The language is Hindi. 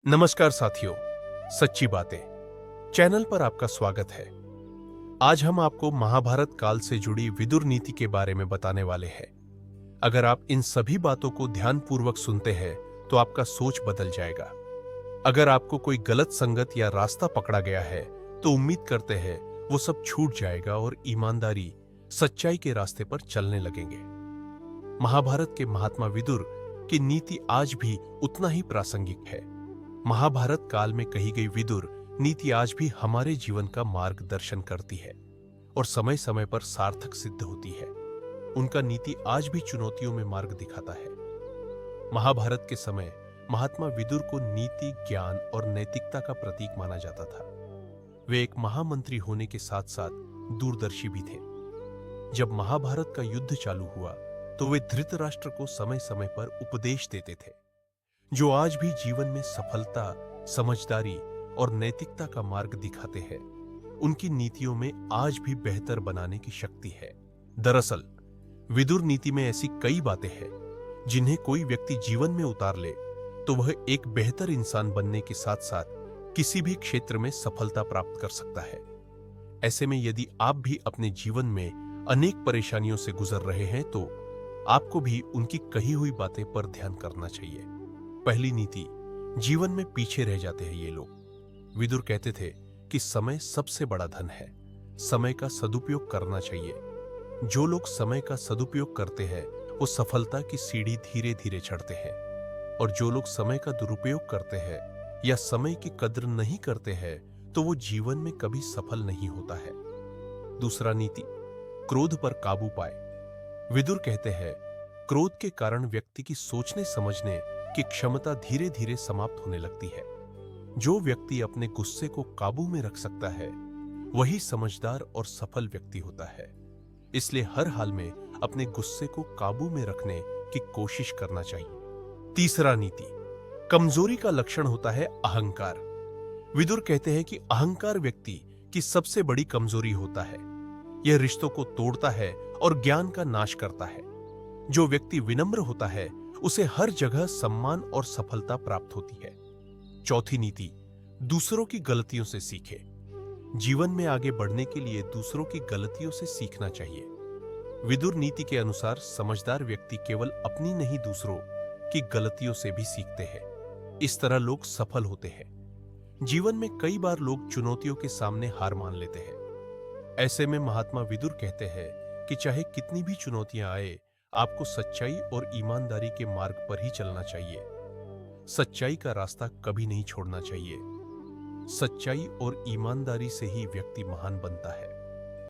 नमस्कार साथियों, सच्ची बातें चैनल पर आपका स्वागत है। आज हम आपको महाभारत काल से जुड़ी विदुर नीति के बारे में बताने वाले हैं। अगर आप इन सभी बातों को ध्यानपूर्वक सुनते हैं तो आपका सोच बदल जाएगा। अगर आपको कोई गलत संगत या रास्ता पकड़ा गया है तो उम्मीद करते हैं वो सब छूट जाएगा और ईमानदारी, सच्चाई के रास्ते पर चलने लगेंगे। महाभारत के महात्मा विदुर की नीति आज भी उतना ही प्रासंगिक है। महाभारत काल में कही गई विदुर नीति आज भी हमारे जीवन का मार्गदर्शन करती है और समय समय पर सार्थक सिद्ध होती है। उनका नीति आज भी चुनौतियों में मार्ग दिखाता है। महाभारत के समय महात्मा विदुर को नीति, ज्ञान और नैतिकता का प्रतीक माना जाता था। वे एक महामंत्री होने के साथ साथ दूरदर्शी भी थे। जब महाभारत का युद्ध चालू हुआ तो वे धृतराष्ट्र को समय समय पर उपदेश देते थे, जो आज भी जीवन में सफलता, समझदारी और नैतिकता का मार्ग दिखाते हैं। उनकी नीतियों में आज भी बेहतर बनाने की शक्ति है। दरअसल विदुर नीति में ऐसी कई बातें हैं जिन्हें कोई व्यक्ति जीवन में उतार ले तो वह एक बेहतर इंसान बनने के साथ साथ किसी भी क्षेत्र में सफलता प्राप्त कर सकता है। ऐसे में यदि आप भी अपने जीवन में अनेक परेशानियों से गुजर रहे हैं तो आपको भी उनकी कही हुई बातें पर ध्यान करना चाहिए। पहली नीति, जीवन में पीछे रह जाते हैं ये लोग। विदुर कहते थे कि समय सबसे बड़ा धन है, समय का सदुपयोग करना चाहिए। जो लोग समय का सदुपयोग करते हैं वो सफलता की सीढ़ी धीरे धीरे चढ़ते हैं, और जो लोग समय का दुरुपयोग करते हैं या समय की कद्र नहीं करते हैं तो वो जीवन में कभी सफल नहीं होता है। दूसरा नीति, क्रोध पर काबू पाए। विदुर कहते हैं, क्रोध के कारण व्यक्ति की सोचने समझने की क्षमता धीरे धीरे समाप्त होने लगती है। जो व्यक्ति अपने गुस्से को काबू में रख सकता है वही समझदार और सफल व्यक्ति होता है। इसलिए हर हाल में अपने गुस्से को काबू में रखने की कोशिश करना चाहिए। तीसरा नीति, कमजोरी का लक्षण होता है अहंकार। विदुर कहते हैं कि अहंकार व्यक्ति की सबसे बड़ी कमजोरी होता है। यह रिश्तों को तोड़ता है और ज्ञान का नाश करता है। जो व्यक्ति विनम्र होता है उसे हर जगह सम्मान और सफलता प्राप्त होती है। चौथी नीति, दूसरों की गलतियों से सीखे। जीवन में आगे बढ़ने के लिए दूसरों की गलतियों से सीखना चाहिए। विदुर नीति के अनुसार समझदार व्यक्ति केवल अपनी नहीं दूसरों की गलतियों से भी सीखते हैं। इस तरह लोग सफल होते हैं। जीवन में कई बार लोग चुनौतियों के सामने हार मान लेते हैं। ऐसे में महात्मा विदुर कहते हैं कि चाहे कितनी भी चुनौतियां आए, आपको सच्चाई और ईमानदारी के मार्ग पर ही चलना चाहिए। सच्चाई का रास्ता कभी नहीं छोड़ना चाहिए। सच्चाई और ईमानदारी से ही व्यक्ति महान बनता है।